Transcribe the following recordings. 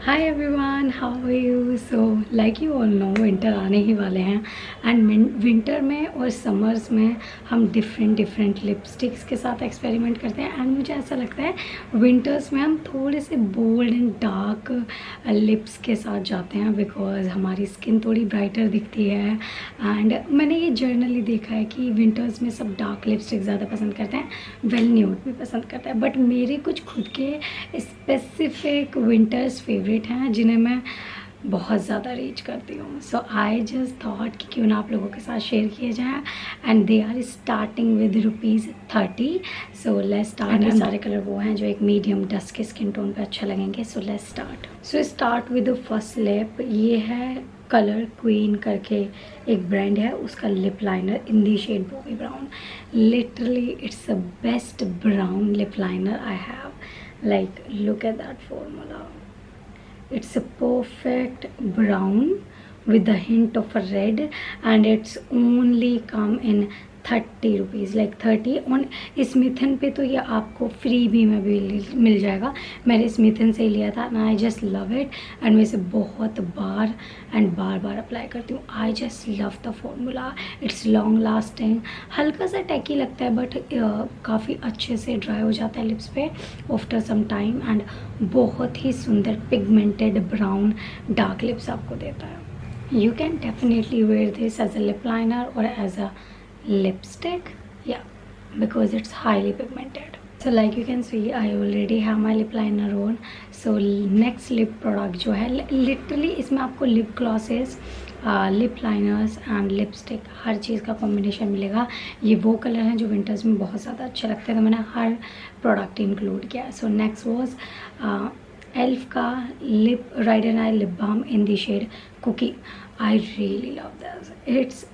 Hi everyone, how are you? So like you all know, winter आने ही वाले हैं एंड विंटर में और समर्स में हम डिफरेंट लिपस्टिक्स के साथ एक्सपेरिमेंट करते हैं। एंड मुझे ऐसा लगता है विंटर्स में हम थोड़े से बोल्ड एंड डार्क लिप्स के साथ जाते हैं बिकॉज हमारी स्किन थोड़ी ब्राइटर दिखती है। एंड मैंने ये जर्नली देखा है कि विंटर्स में सब डार्क लिपस्टिक ज़्यादा पसंद करते हैं, वेल न्यूड भी पसंद करते हैं। बट मेरे कुछ खुद के स्पेसिफिक विंटर्स फेवरेट हैं जिन्हें मैं बहुत ज़्यादा रीच करती हूँ। सो आई जस्ट थॉट कि क्यों ना आप लोगों के साथ शेयर किए जाए। And they are starting with ₹30। So let's start. ये सारे कलर वो हैं जो एक मीडियम डस्क स्किन टोन पे अच्छा लगेंगे। So let's start. So start with the first lip. ये है कलर क्वीन करके एक ब्रांड है, उसका lip liner in the shade Bobby Brown. Literally it's the best brown lip liner I have. Like look at that formula. It's a perfect brown with a hint of a red, and it's only come in ₹30, like 30 on स्मिथन पे। तो ये आपको free भी में भी मिल जाएगा। मैंने स्मिथन से ही लिया था and I just love it. And मैं इसे बहुत बार अप्लाई करती हूँ। I just love the formula. It's long lasting, हल्का सा टैकी लगता है बट काफ़ी अच्छे से ड्राई हो जाता है लिप्स पे आफ्टर सम टाइम। एंड बहुत ही सुंदर पिगमेंटेड ब्राउन डार्क लिप्स आपको देता है। You can definitely wear this as a lip liner और as a lipstick, yeah, because it's highly pigmented. So like you can see, I already have my lip liner on. So next lip product जो है, literally इसमें आपको lip glosses, lip liners and lipstick हर चीज़ का combination मिलेगा। ये वो कलर हैं जो विंटर्स में बहुत ज़्यादा अच्छे लगते हैं, तो मैंने हर प्रोडक्ट इंक्लूड किया है। सो नेक्स्ट वॉज एल्फ का lip ride and I lip balm in the shade cookie. I really love this. It's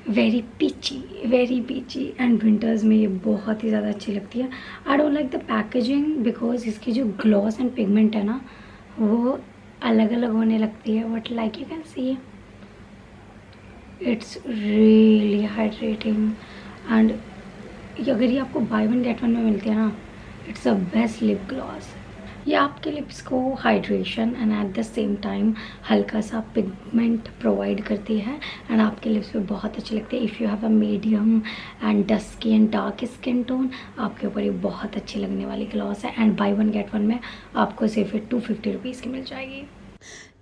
very peachy and winters में ये बहुत ही ज़्यादा अच्छी लगती है। I don't like the packaging because इसकी जो ग्लॉस एंड पिगमेंट है ना वो अलग अलग होने लगती है। But like you can see it's really hydrating. And अगर ये आपको बाय वन गेट वन में मिलती है ना, it's a best lip gloss. ये आपके लिप्स को hydration and at the same time हल्का सा पिगमेंट प्रोवाइड करती है एंड आपके लिप्स पे बहुत अच्छी लगती है। If you have a medium and dusky and dark skin tone, आपके ऊपर ये बहुत अच्छी लगने वाली ग्लॉस है। And by one get one में आपको सिर्फ ₹250 की मिल जाएगी।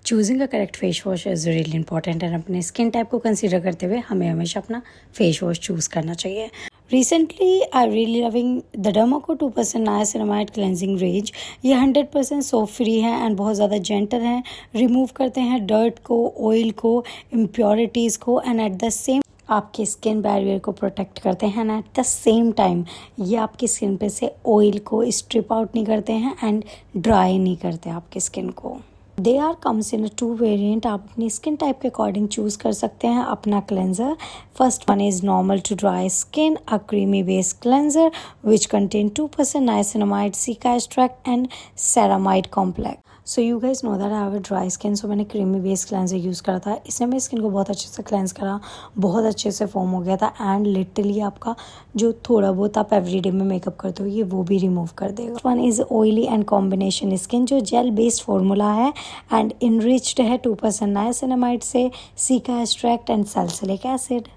Choosing a correct face wash is really important and अपने स्किन टाइप को कंसीडर करते हुए हमें हमेशा अपना फेस वॉश चूज़ करना चाहिए। Recently, I'm really loving the Derma Co 2% Niacinamide Cleansing Range। ये 100% सोप फ्री है एंड बहुत ज़्यादा जेंटल हैं। रिमूव करते हैं डर्ट को, ऑयल को, इम्प्योरिटीज़ को एंड एट द सेम आपके स्किन बैरियर को प्रोटेक्ट करते हैं। And at the same time ये आपकी स्किन पे से ऑयल को स्ट्रिप आउट नहीं करते हैं एंड ड्राई नहीं करते आपकी स्किन को। They are comes in 2 variant. आप अपनी स्किन टाइप के अकॉर्डिंग चूज़ कर सकते हैं अपना cleanser. First one is normal to dry skin, a creamy base cleanser which contain 2% niacinamide, cica extract and ceramide complex। So you guys know that I have a dry skin, so मैंने creamy base cleanser use करा था। इसने मेरी skin को बहुत अच्छे से cleanse करा, बहुत अच्छे से फॉर्म हो गया था एंड लिटरली आपका जो थोड़ा बहुत आप एवरीडे में मेकअप करते हो ये वो भी रिमूव कर देगा। One is oily and combination skin, जो जेल बेस्ड फॉर्मूला है एंड इनरिच्ड है 2% नाइसिनामाइड से, सिका extract and salicylic acid.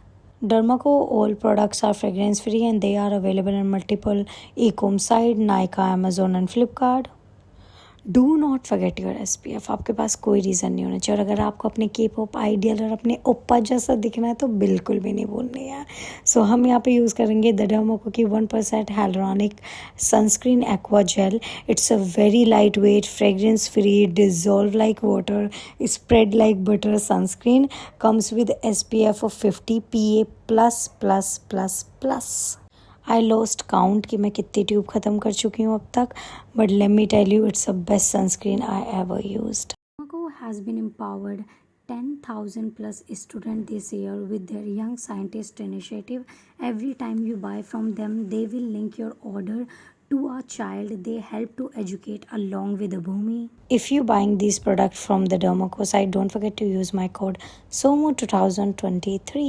Derma Co all products are fragrance free and they are available on multiple e-com site, Nykaa, Amazon and Flipkart। Do not forget your SPF। आपके पास कोई reason नहीं होना चाहिए। और अगर आपको अपने K-pop आइडियल और अपने ओप्पा जैसा दिखना है तो बिल्कुल भी नहीं बोलनी है। सो हम यहाँ पे यूज़ करेंगे द डर्मा को की 1% hyaluronic sunscreen aqua jail. It's a very light weight, fragrance free, dissolve like water, spread like butter sunscreen. Comes with SPF of 50 PA++++। I lost count कि मैं कितनी ट्यूब ख़त्म कर चुकी हूँ अब तक, but let me tell you it's the best sunscreen I ever used. Derma has been empowered 10,000 plus students this year with their Young Scientist initiative. Every time you buy from them, they will link your order to a child they help to educate along with the Bhumi. If you buying these products from the Derma Co site, don't forget to use my code SOMO2023.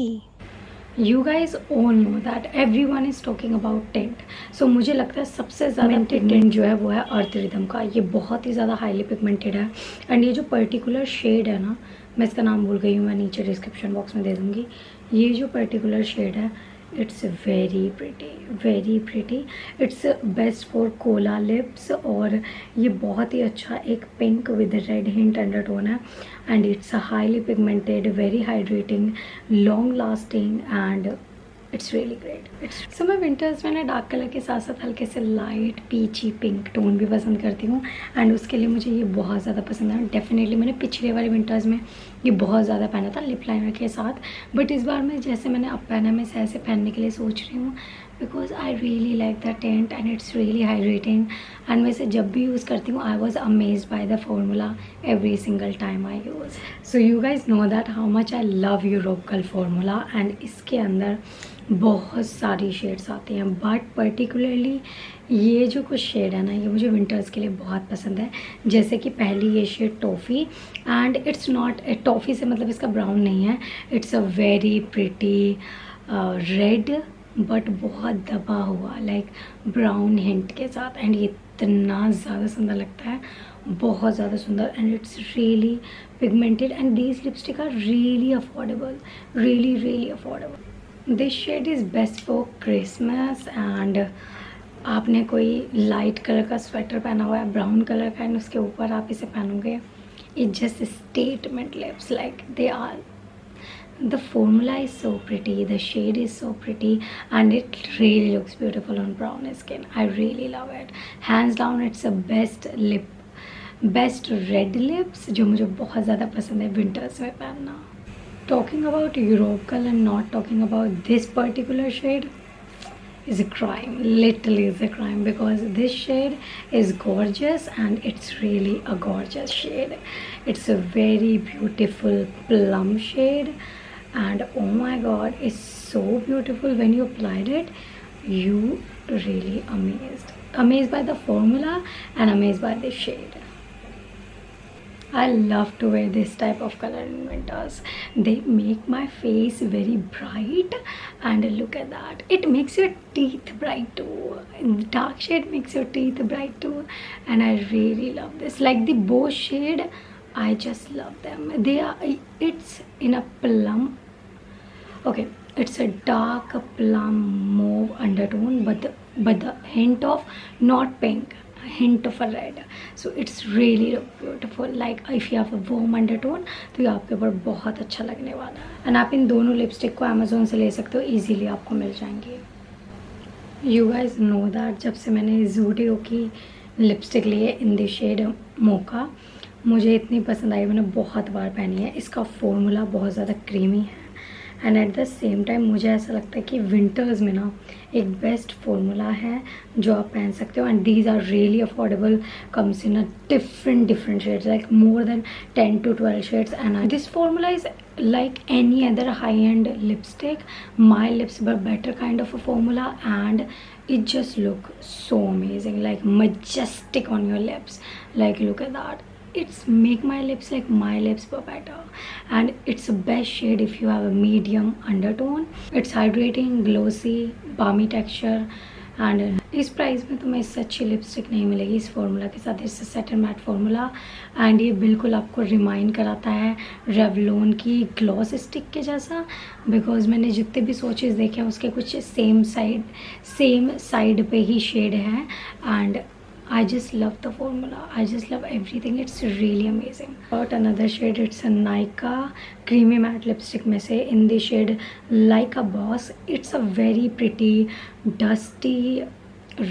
You guys all know that everyone is talking about tint. So मुझे लगता है सबसे ज़्यादा tint जो है वो है Earth Rhythm का. ये बहुत ही ज़्यादा हाईली पिगमेंटेड है. एंड ये जो पर्टिकुलर शेड है ना, मैं इसका नाम भूल गई हूँ, मैं नीचे डिस्क्रिप्शन बॉक्स में दे दूँगी. ये जो पर्टिकुलर शेड है, it's very pretty. It's best for cola lips. और ये बहुत ही अच्छा एक pink with red hint undertone है. And it's highly pigmented, very hydrating, long lasting and it's really great. So मैं विंटर्स में ना डार्क कलर के साथ साथ हल्के से लाइट पीची पिंक टोन भी पसंद करती हूँ. एंड उसके लिए मुझे ये बहुत ज़्यादा पसंद है. डेफिनेटली मैंने पिछले वाले विंटर्स में ये बहुत ज़्यादा पहना था लिप लाइनर के साथ. बट इस बार मैं जैसे मैंने अब पहना, मैं ऐसे पहनने के लिए सोच रही हूँ because I really like the tint and it's really hydrating. And मैं इसे जब भी यूज़ करती हूँ I was amazed by the formula every single time I use. So you guys know that how much I love यूरोपकल formula. And इसके अंदर बहुत सारी शेड्स आती हैं, बट पर्टिकुलरली ये जो कुछ शेड है ना, ये मुझे विंटर्स के लिए बहुत पसंद है. जैसे कि पहली ये shade toffee. And it's not toffee से मतलब इसका ब्राउन नहीं है. It's a very pretty red but बहुत दबा हुआ लाइक ब्राउन हिंट के साथ. एंड ये इतना ज़्यादा सुंदर लगता है, बहुत ज़्यादा सुंदर. And it's really pigmented and these lipstick are really affordable, really affordable. This shade is best for Christmas. And आपने कोई लाइट कलर का स्वेटर पहना हुआ है ब्राउन कलर का, एंड उसके ऊपर आप इसे पहनोगे, it just statement lips like they are. The formula is so pretty, the shade is so pretty, and it really looks beautiful on brown skin. I really love it. Hands down, it's a best red lips जो मुझे बहुत ज़्यादा पसंद है winters में पहनना. Talking about Europe and not talking about this particular shade is a crime, literally is a crime, because this shade is gorgeous and it's really a gorgeous shade. It's a very beautiful plum shade. And oh my god, it's so beautiful. When you applied it, you really amazed by the formula and amazed by the shade. I love to wear this type of color in winters. They make my face very bright, and look at that, it makes your teeth bright too. The dark shade makes your teeth bright too, and I really love this. Like the both shade, I just love them. It's in a plum. Okay, it's a dark plum mauve undertone, but the hint of not pink, hint of a red. So it's really beautiful. Like if you have a warm undertone, तो ये आपके ऊपर बहुत अच्छा लगने वाला है. And आप इन दोनों लिपस्टिक को अमेजोन से ले सकते हो, इजीली आपको मिल जाएंगे. यू गाइज नो दैट जब से मैंने ज़ूडियो की लिपस्टिक ली है इन द शेड मोका, मुझे इतनी पसंद आई, मैंने बहुत बार पहनी है. इसका फॉर्मूला बहुत ज़्यादा क्रीमी है. And at the same time मुझे ऐसा लगता है कि विंटर्स में ना एक बेस्ट फॉर्मूला है जो आप पहन सकते हो. And these are really affordable, comes in a different shades like more than 10 to 12 shades. And this formula is like any other high-end lipstick. My lips were better kind of a formula, and it just look so amazing, like majestic on your lips. Like look at that, it's make my lips like my lips were better. And it's the best shade if you have a medium undertone. It's hydrating, glossy, balmy texture. And इस price में तुम्हें इससे अच्छी lipstick नहीं मिलेगी इस formula के साथ. इससे set and matte formula. And ये बिल्कुल आपको रिमाइंड कराता है रेवलॉन की ग्लॉस स्टिक के जैसा, बिकॉज मैंने जितने भी सोचेस देखे हैं उसके कुछ सेम साइड पे ही शेड है. And I just love the formula. I just love everything. It's really amazing. About another shade, it's a Nykaa creamy matte lipstick में से in the shade Like a Boss. It's a very pretty dusty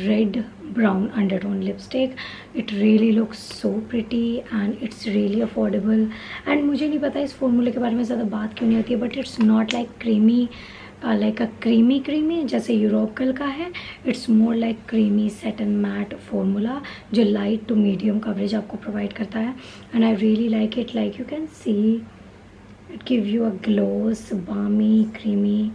red brown undertone lipstick. It really looks so pretty and it's really affordable. And मुझे नहीं पता इस फॉर्मूले के बारे में ज़्यादा बात क्यों नहीं होती है, but it's not like creamy like a creamy जैसे यूरोपकल का है. It's more like creamy set and matte formula जो लाइट टू मीडियम कवरेज आपको प्रोवाइड करता है. And I really like it. Like you can see it give you a gloss, balmy, creamy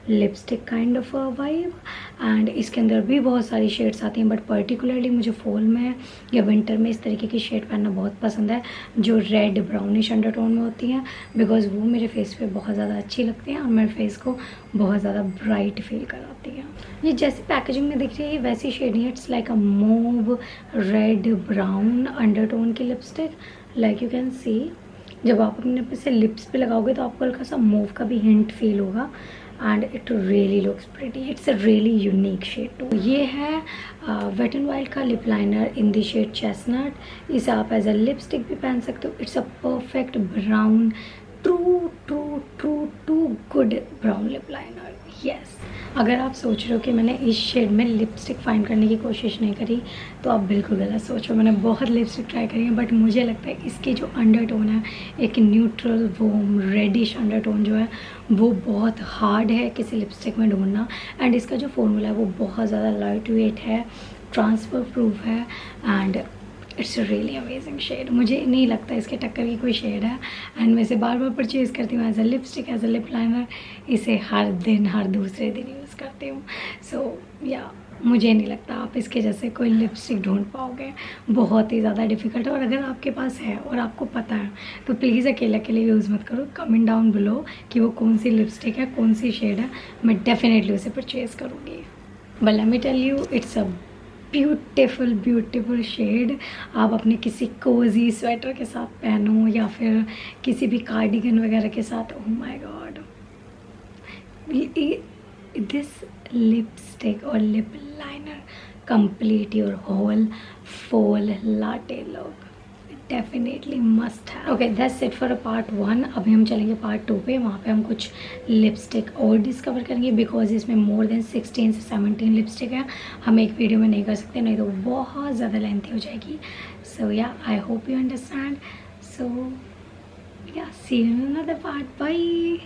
lipstick kind of vibe. And इसके अंदर भी बहुत सारी shades आती हैं, बट पर्टिकुलरली मुझे फॉल में या विंटर में इस तरीके की शेड पहनना बहुत पसंद है, जो रेड ब्राउनिश अंडरटोन में होती हैं, बिकॉज वो मेरे फेस पे बहुत ज़्यादा अच्छी लगती हैं और मेरे फेस को बहुत ज़्यादा ब्राइट फील कराती हैं। ये जैसी पैकेजिंग में दिख रही है वैसी शेड नहीं है, it's like a mauve red brown undertone की lipstick, like you can see. जब आप अपने पे से लिप्स पे लगाओगे तो आपको हल्का सा मूव का भी हिंट फील होगा and it really looks pretty. It's a really unique shade too. ये है वेट एंड वाइल्ड का lip liner in the shade chestnut. इसे आप एज अ लिपस्टिक भी पहन सकते हो। It's a perfect brown true true true to good brown lip liner. Yes, अगर आप सोच रहे हो कि मैंने इस शेड में लिपस्टिक फाइंड करने की कोशिश नहीं करी तो आप बिल्कुल गलत सोच रहे हो। मैंने बहुत लिपस्टिक ट्राई करी है, बट मुझे लगता है इसकी जो अंडरटोन है, एक न्यूट्रल वॉर्म रेडिश अंडरटोन जो है, वो बहुत हार्ड है किसी लिपस्टिक में ढूंढना। एंड इसका जो फॉर्मूला है वो बहुत ज़्यादा लाइट वेट है, ट्रांसफर प्रूफ है and it's really amazing shade. मुझे नहीं लगता इसके टक्कर की कोई शेड है एंड मैं इसे बार बार परचेज़ करती हूँ as a lipstick, as a lip liner. इसे हर दिन, हर दूसरे दिन यूज़ करती हूँ। सो या मुझे नहीं लगता आप इसके जैसे कोई लिपस्टिक ढूंढ पाओगे, बहुत ही ज़्यादा डिफ़िकल्ट है। और अगर आपके पास है और आपको पता है तो प्लीज़ अकेले अकेले यूज़ मत करो। कमेंट डाउन बिलो कि वो कौन सी लिपस्टिक है, कौन सी शेड है, मैं डेफिनेटली उसे परचेज़ करूँगी। But let me tell you, it's a beautiful beautiful shade. आप अपने किसी कोजी स्वेटर के साथ पहनो या फिर किसी भी कार्डिगन वगैरह के साथ। Oh my God, this lipstick और lip liner complete your whole fall latte look. Definitely must है। Okay, that's it for part 1। अभी हम चलेंगे पार्ट 2 पे। वहाँ पे हम कुछ लिपस्टिक और डिस्कवर करेंगे, बिकॉज इसमें मोर देन 16 से 17 लिपस्टिक है। हम एक वीडियो में नहीं कर सकते, नहीं तो बहुत ज़्यादा लेंथी हो जाएगी। So yeah, I hope you understand. So yeah, see you in another part. Bye.